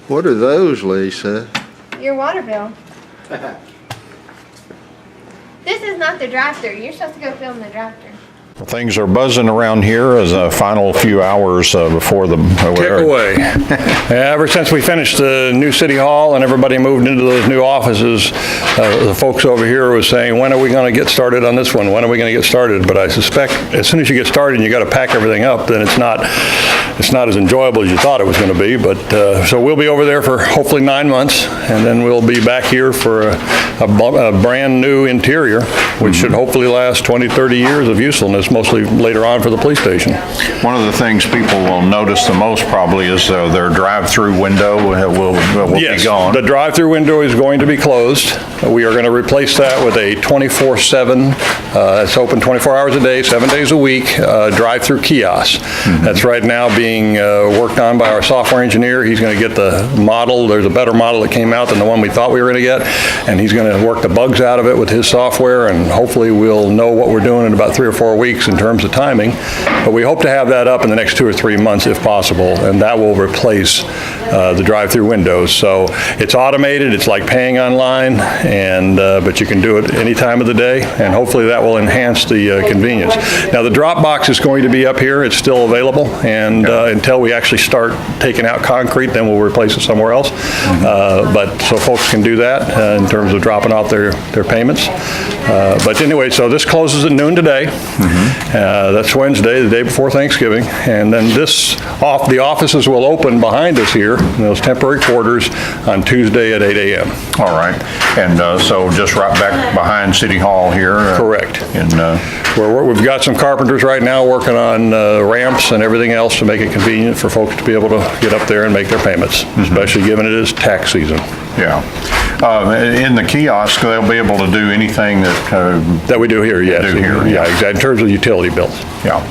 What are those, Lisa? Your water bill. This is not the drive-thru. You're supposed to go film the drive-thru. Things are buzzing around here as a final few hours before the Takeaway. Ever since we finished the new city hall and everybody moved into those new offices, the folks over here was saying, when are we going to get started on this one? When are we going to get started? But I suspect as soon as you get started and you got to pack everything up, then it's not as enjoyable as you thought it was going to be. But so we'll be over there for hopefully 9 months, and then we'll be back here for a brand new interior, which should hopefully last 20, 30 years of usefulness, mostly later on for the police station. One of the things people will notice the most probably is their drive-through window will Yes, be gone. the drive-through window is going to be closed. We are going to replace that with a 24/7, it's open 24 hours a day, 7 days a week, drive-through kiosk. That's right now being worked on by our software engineer. He's going to get the model. There's a better model that came out than the one we thought we were going to get, and he's going to work the bugs out of it with his software, and hopefully we'll know what we're doing in about 3 or 4 weeks in terms of timing. But we hope to have that up in the next 2 or 3 months if possible, and that will replace the drive-through windows. So it's automated, it's like paying online, and but you can do it any time of the day, and hopefully that will enhance the convenience. Now the drop box is going to be up here, it's still available, and until we actually start taking out concrete, then we'll replace it somewhere else. But so folks can do that in terms of dropping off their payments. But anyway, so this closes at noon today. That's Wednesday, the day before Thanksgiving, and then the offices will open behind us here, in those temporary quarters, on Tuesday at 8 a.m. All right. And so just right back behind City Hall here. Correct. And We've got some carpenters right now working on ramps and everything else to make it convenient for folks to be able to get up there and make their payments, especially given it is tax season. yeah. In the kiosk, they'll be able to do anything That we do here, yes. do here, Yeah, exactly, in terms of utility bills. Yeah.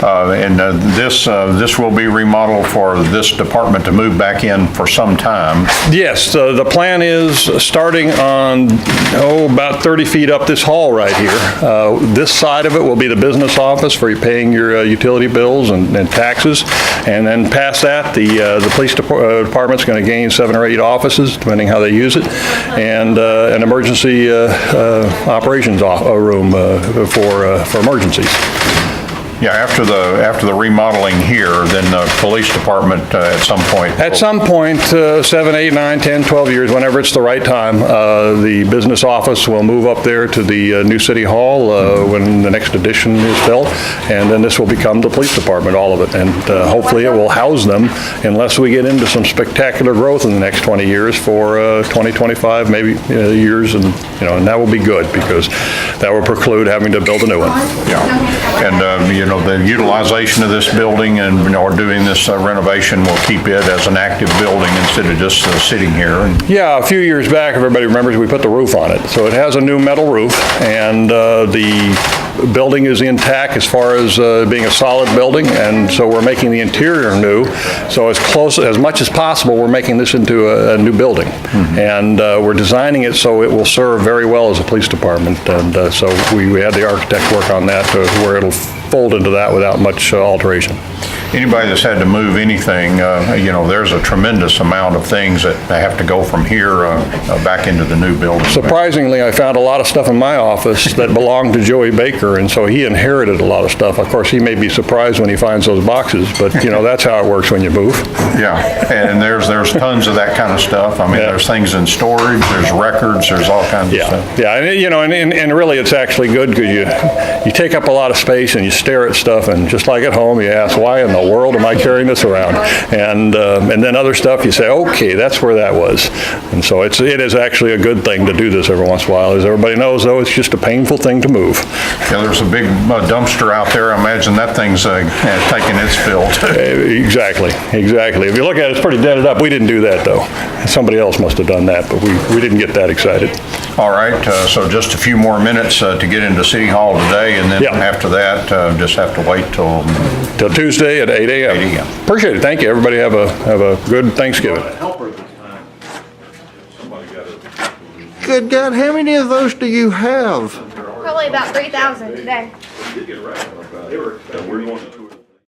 And this will be remodeled for this department to move back in for some time. Yes, the plan is starting on, about 30 feet up this hall right here. This side of it will be the business office for you paying your utility bills and taxes. And then past that, the police department's going to gain 7 or 8 offices, depending how they use it, and an emergency operations room for emergencies. Yeah, after the remodeling here, then the police department at some point. At some point, 7, 8, 9, 10, 12 years, whenever it's the right time, the business office will move up there to the new city hall when the next addition is built, and then this will become the police department, all of it. And hopefully it will house them unless we get into some spectacular growth in the next 20 years for 20, 25, maybe years, and that will be good because that will preclude having to build a new one. Yeah, and the utilization of this building and or doing this renovation will keep it as an active building instead of just sitting here. Yeah, a few years back, everybody remembers we put the roof on it. So it has a new metal roof, and the building is intact as far as being a solid building, and so we're making the interior new. So as much as possible, we're making this into a new building. And we're designing it so it will serve very well as a police department. And so we had the architect work on that to where it'll fold into that without much alteration. Anybody that's had to move anything, there's a tremendous amount of things that have to go from here back into the new building. Surprisingly, I found a lot of stuff in my office that belonged to Joey Baker, and so he inherited a lot of stuff. Of course, he may be surprised when he finds those boxes, but that's how it works when you move. Yeah, and there's tons of that kind of stuff. I mean, there's things in storage, there's records, there's all kinds of stuff. Yeah, and really it's actually good because you take up a lot of space and you stare at stuff, and just like at home, you ask, why in the world am I carrying this around? And then other stuff you say, okay, that's where that was. And so it is actually a good thing to do this every once in a while. As everybody knows, though, it's just a painful thing to move. Yeah, there's a big dumpster out there. I imagine that thing's taking its fill. Exactly. If you look at it, it's pretty dented up. We didn't do that, though. Somebody else must have done that, but we didn't get that excited. All right, so just a few more minutes to get into City Hall today, and then after that, just have to wait till Tuesday at 8 a.m. 8 a.m. Appreciate it. Thank you. Everybody have a good Thanksgiving. Good God, how many of those do you have? Probably about 3,000 today.